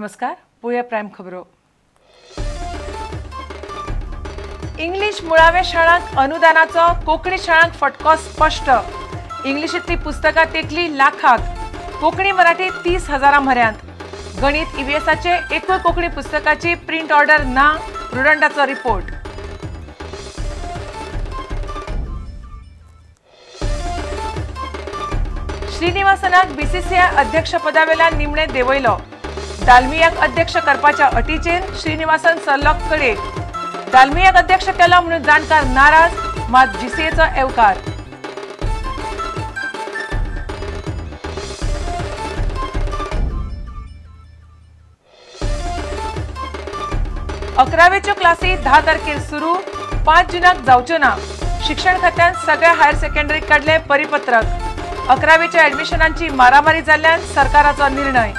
नमस्कार, पळोवया प्रायम खबरो। इंग्लिश मुळाव्या शाळांक अनुदानाचो कोंकणी शाळांक फटको स्पष्ट। इंग्लिशींतली पुस्तकां तेंकली लाखाक, कोंकणी मराठी 30,000 म्हऱ्यांत। गणित ईव्हीएसाचे एकूय कोंकणी पुस्तकाची प्रिंट ऑर्डर ना, प्रुडंटाचो रिपोर्ट। श्रीनिवासनाक बीसीसीआय अध्यक्ष पदावेल्यान निमणे देंवयलो। दालमियाक अध्यक्ष करपाच्या अटीचेर श्रीनिवासन सरलो कडेक। दालमियाक अध्यक्ष केलो म्हणून जाणकार नाराज, मात जीसीएचो येवकार। अकरावेच्यो क्लासी 10 तारखेर सुरू, 5 जूनाक जावच्यो ना। शिक्षण खात्यान सगळ्या हायर सेकंडरीक काडले परिपत्रक। 11वेच्या ऍडमिशनांची मारामारी जाल्ल्यान सरकाराचो निर्णय।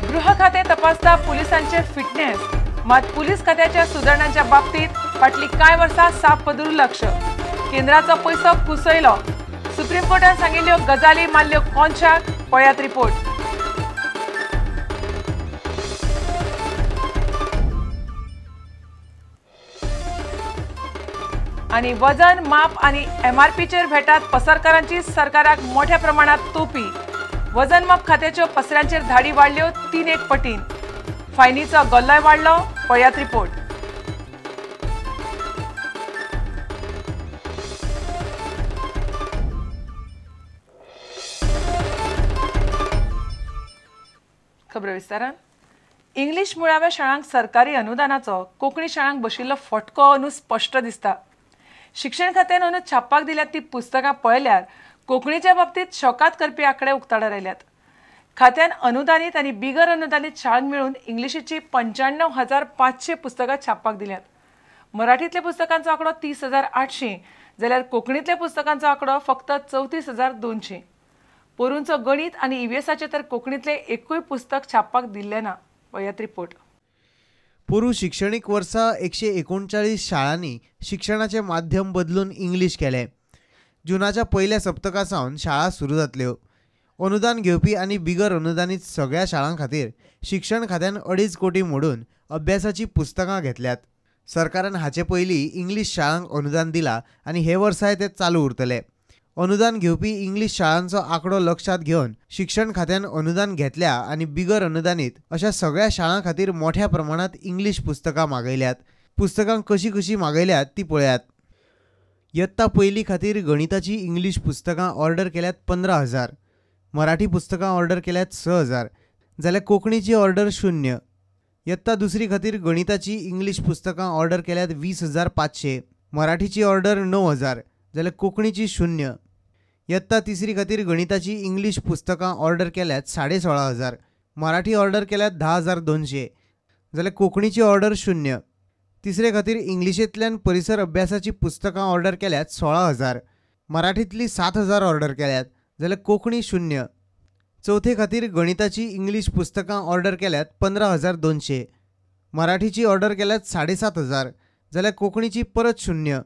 गृह खाते तपासता पुलिसांचे फिटनेस, मात पुलीस खात्याच्या सुधारणांच्या बाबतीत फाटली कांय वर्सां साप दुर्लक्ष। केंद्राचो पैसो कुसयलो, सुप्रीम कोर्टान सांगिल्ल्यो गजाली मारल्यो कोंचाक, पळयात रिपोर्ट। आणि वजन माप आणि एमआरपीचेर भेटात पसरकारांची सरकाराक मोठ्या प्रमाणात तोपी। वजन माप खात्याच्यो पसऱ्यांचेर धाडी वाडल्यो 3 पटीन। फायनीचो गल्लोय वाडलो, पळयात रिपोर्ट। खबर विस्तारान। इंग्लिश मुळाव्या शाळांक सरकारी अनुदानाचो कोंकणी शाळांक बशिल्लो फटको अंदू स्पष्ट दिसता। शिक्षण खात्यान अंदू छापपाक दिल्यात ती पुस्तकां पळयल्यार कोंकणीच्या बाबतीत शोकात करपी आंकडे उक्ताडार आयल्यात। खात्यान अनुदानीत आनी बिगर अनुदानीत शाळांक मेळून इंग्लिशीची 95,500 पुस्तकां छापपाक दिल्यात। मराठीतल्या पुस्तकांचो आंकडो 30,800, जाल्यार कोंकणीतल्या पुस्तकांचो आंकडो फक्त 34,200। पोरूंचो गणित आनी ईव्हीएसाचे तर कोंकणीतले एकूय पुस्तक छापपाक दिल्ले ना, पळयात रिपोर्ट। पोरू शिक्षणीक वर्सा 139 शाळांनी शिक्षणाचे माध्यम बदलून इंग्लिश केले। जूनाच्या पहिल्या सप्तका सावन शाळा सुरू जातल्यो। अनुदान घेवपी आनी बिगर अनुदानीत सगळ्या शाळां खातीर शिक्षण खात्यान 2.5 कोटी मोडून अभ्यासाची पुस्तकां घेतल्यात। सरकारान हाचे पयलीं इंग्लिश शाळांक अनुदान दिला आनी हे वर्साय ते चालू उरतले। अनुदान घेवपी इंग्लिश शाळांचो आंकडो लक्षात घेवन शिक्षण खात्यान अनुदान घेतल्या आनी बिगर अनुदानीत अशा सगळ्या शाळां खातीर मोठ्या प्रमाणात इंग्लिश पुस्तकां मागयल्यात। पुस्तकां कशी मागयल्यात ती पळयात। इयत्ता पयली खातीर गणिताची इंग्लिश पुस्तकां ऑर्डर केल्यात 15,000, मराठी पुस्तकां ऑर्डर केल्यात 6,000, जाल्यार कोंकणीची ऑर्डर 0। इयत्ता दुसरी खातीर गणिताची इंग्लिश पुस्तकां ऑर्डर केल्यात 20,500, मराठीची ऑर्डर 9,000, जाल्यार कोंकणीची 0। इयत्ता तिसरी खातीर गणिताची इंग्लिश पुस्तकां ऑर्डर केल्यात 16,500, मराठी ऑर्डर केल्यात 10,200, जाल्यार कोंकणीची ऑर्डर 0। तिसरे खातीर इंग्लिशेंतल्यान परिसर अभ्यासाची पुस्तकां ऑर्डर केल्यात 16,000, मराठीतली 7,000 ऑर्डर केल्यात, जाल्यार कोंकणी 0। चौथे खातीर गणिताची इंग्लिश पुस्तकां ऑर्डर केल्यात 15,200, मराठीची ऑर्डर केल्यात 7,500, जाल्यार कोंकणीची परत 0।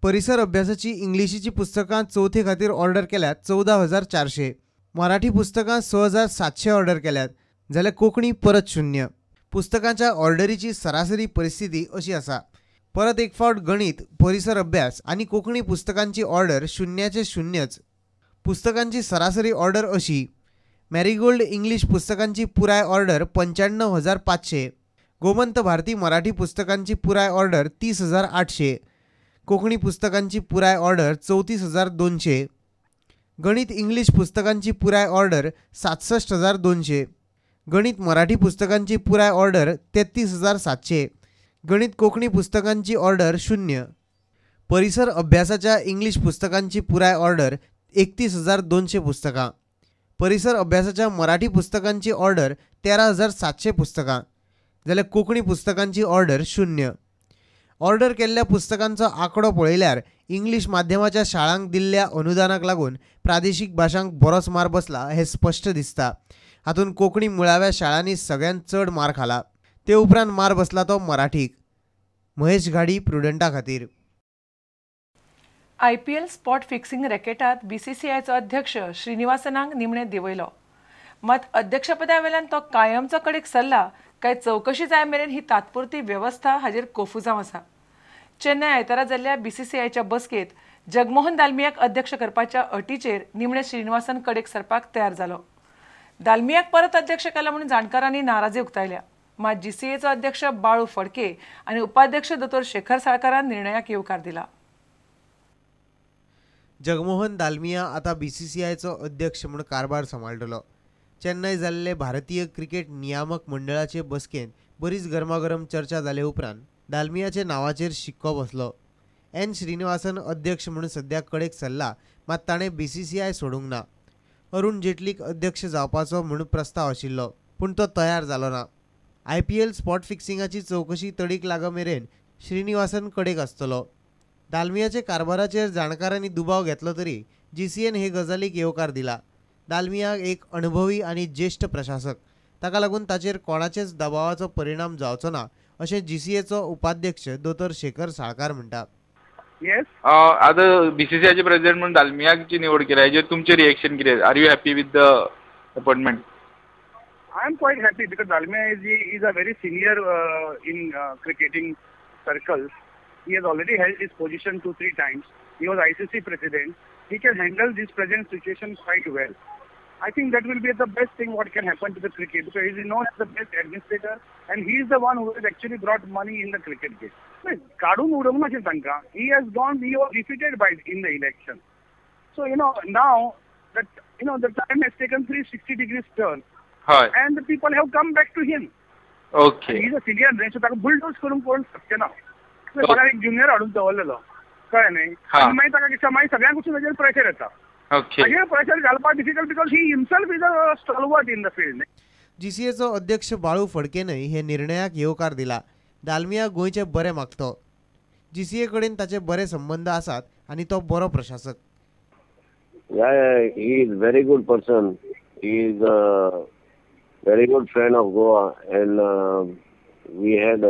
परिसर अभ्यासाची इंग्लिशीची पुस्तकां चौथे खातीर ऑर्डर केल्यात 14,400, मराठी पुस्तकां 6,700 ऑर्डर केल्यात, जाल्यार कोंकणी परत 0। पुस्तकांच्या ऑर्डरीची सरासरी परिस्थिती अशी आसा। परत एक फावट गणित, परिसर अभ्यास आनी कोंकणी पुस्तकांची ऑर्डर 0चे 0च। पुस्तकांची सरासरी ऑर्डर अशी: मॅरीगोल्ड इंग्लिश पुस्तकांची पुराय ऑर्डर 95,500, गोमंत भारती मराठी पुस्तकांची पुराय ऑर्डर 30,800, कोंकणी पुस्तकांची पुराय ऑर्डर 34,200, गणित इंग्लिश पुस्तकांची पुराय ऑर्डर 67,200, गणित मराठी पुस्तकांची पुराय ऑर्डर 33,700, गणित कोंकणी पुस्तकांची ऑर्डर 0। परिसर अभ्यासाच्या इंग्लिश पुस्तकांची पुराय ऑर्डर 31,200 पुस्तकां, परिसर अभ्यासाच्या मराठी पुस्तकांची ऑर्डर 13,700 पुस्तकां, जाल्यार कोंकणी पुस्तकांची ऑर्डर 0। ऑर्डर केल्ल्या पुस्तकांचो आंकडो पळयल्यार इंग्लिश माध्यमाच्या शाळांक दिल्ल्या अनुदानाक लागून प्रादेशीक भाशांक बरोच मार बसला हे स्पष्ट दिसता। हातूंत कोंकणी मुळाव्या शाळांनी सगळ्यांत चड मार खाला। ते उपरांत मार बसला तो मराठीक। महेश घाडी प्रुडंटा खातीर. IPL स्पॉट फिक्सिंग रॅकेटात BCCIचो अध्यक्ष श्रीनिवासनाक निमणे देंवयलो. मात अध्यक्षपदा वेल्यान तो कायमचो कडेक सरला काय चवकशी जाय मेरेन ही तात्पुरती व्यवस्था हाजेर कोफुजांव आसा. चेन्नय आयतारा जाल्ल्या BCCIच्या बसकेत जगमोहन दालमियाक अध्यक्ष करपाच्या अटीचेर निमणे श्रीनिवासन कडेक सरपाक तयार जालो. दालमियाक परत अध्यक्ष केला म्हणून जाणकारांनी नाराजी उक्तायल्या. मात GCAचो अध्यक्ष बाळू फडके आनी उपाध्यक्ष दोतोर शेखर साळकारान निर्णयाक येवकार दिला. जगमोहन दालमिया आता BCCIचो अध्यक्ष म्हणून कारभार सांबाळटलो. चेन्नय जाल्ले भारतीय क्रिकेट नियामक मंडळाचे बसकेंत बरीच गरमागरम चर्चा जाले उपरांत दालमियाचे नांवाचेर शिक्को बसलो. N श्रीनिवासन अध्यक्ष म्हणून सद्या कडेक सरला, मात ताणें BCCI सोडूंक ना. अरुण जेटलीक अध्यक्ष जावपाचो म्हूण प्रस्ताव आशिल्लो, पूण तो तयार जालो ना. IPL स्पॉट फिक्सिंगाची चवकशी तडीक लाग मेरेन श्रीनिवासन कडेक आसतलो. दालमियाचे कारभाराचेर जाणकारांनी दुबाव घेतलो तरी GCAन हे गजालीक येवकार दिला. दालमिया एक अणभवी आनी ज्येश्ठ प्रशासक, ताका लागून ताचेर कोणाचेच दबावाचो परिणाम जावचो ना अशें GCAचो उपाध्यक्ष दोतोर शेखर साळकार म्हणटा. येस, आता BCCIचे प्रेसिडेंट म्हणून दालमियाची निवड केली. हेजेर तुमचे रिएक्शन कितें? Are you happy with the appointment? I am quite happy because Dalmia is a very senior in cricketing circles. He has already held his position 2-3 times. He was ICC president. He can handle this present situation quite well. I think that will be the best thing what can happen to the cricket because he is known as the best administrator and he is the one who has actually brought money in the cricket game. Kadun udamnache tanka. He was defeated in the election. So now that the time has taken 360 degrees turn. And the people have come back to him. Okay. He is a senior range, so ताका bulldoze करून कोण शकचे ना. ताका एक junior हाडून दवरलेलो. कळ्ळें न्ही? आनी मागीर ताका दिसता मागीर सगळ्यांक वचून ताचेर प्रेशर येता. Okay. ताचेर प्रेशर घालपाक difficult because he himself is a stalwart in the field. GCAचो अध्यक्ष बाळू फडकेनय हे निर्णयाक येवकार दिला. दालमिया गोंयचे बरे मागतो. GCA कडेन ताचे बरे संबंध आसात आनी तो बरो प्रशासक. Yeah, he is very good person. He is a very good friend of Goa, and we had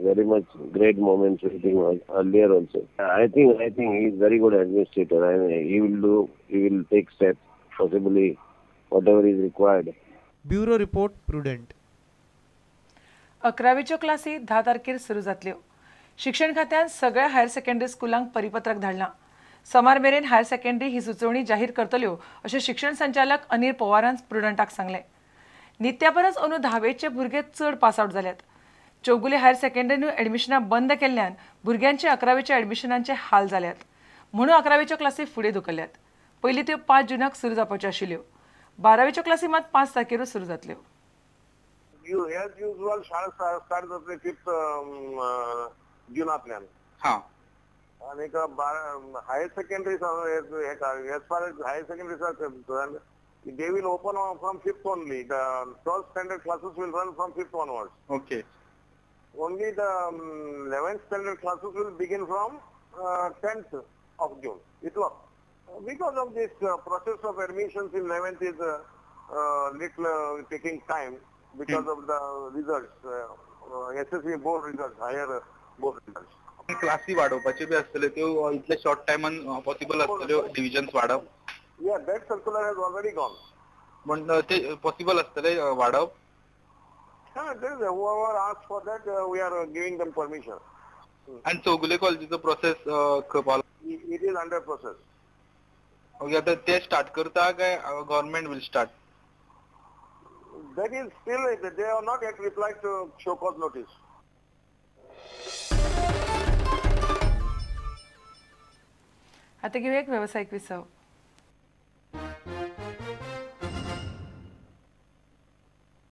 very much great moments with him earlier also. I think he is very good administrator, and he will take steps, possibly whatever is required. Bureau report Prudent. 11वीच्यो क्लासी 10 तारखेर सुरू जातल्यो. शिक्षण खात्यान सगळ्या higher secondary स्कुलांक परिपत्रक धाडलां. सोमार मेरेन हायर सेकंडरी ही सुचोवणी जाहीर करतल्यो अशें शिक्षण संचालक अनिल पवारान प्रुडंटाक सांगलें. नित्या परस अंदू 10वेचे भुरगे चड पासआउट जाल्यात. चौगुले हायर सेकंडरीन एडमिशनां बंद केल्ल्यान भुरग्यांचे 11वेच्या एडमिशनांचे हाल जाल्यात. म्हणून 11वेच्यो क्लासी फुडें धुकल्यात. पयलीं त्यो 5 जूनाक सुरू जावपाच्यो आशिल्ल्यो. 12वेच्यो क्लासी मात 5 तारखेरूच सुरू जातल्यो. As usual, शाळा स्टार्ट जातले 5 जुनांतल्यान. आणि higher secondary as far as higher secondaries are concerned, they will open from 5th only. The 12th standard classes will run from 5th onwards. Okay. Only the 11th standard classes will begin from 10th of June. Because of this process of admissions in 11th is little taking time because of the results, SSC board results, higher board results. क्लासी वाढवपाचे बी असतले त्यो इतले short टायमान possible असतल्यो divisions वाढप. Yeah, that circular has already gone. पण ते पॉसिबल असतले वाढप. Whoever asks for that, we are giving them permission. आणि चौगुले कॉलेजीचो प्रोसेस खंय पावलो? It is under process. Okay, आता ते स्टार्ट करता काय government will start? That is still, they have not yet replied to show cause notice. आता घेऊया एक व्यावसायिक विसव.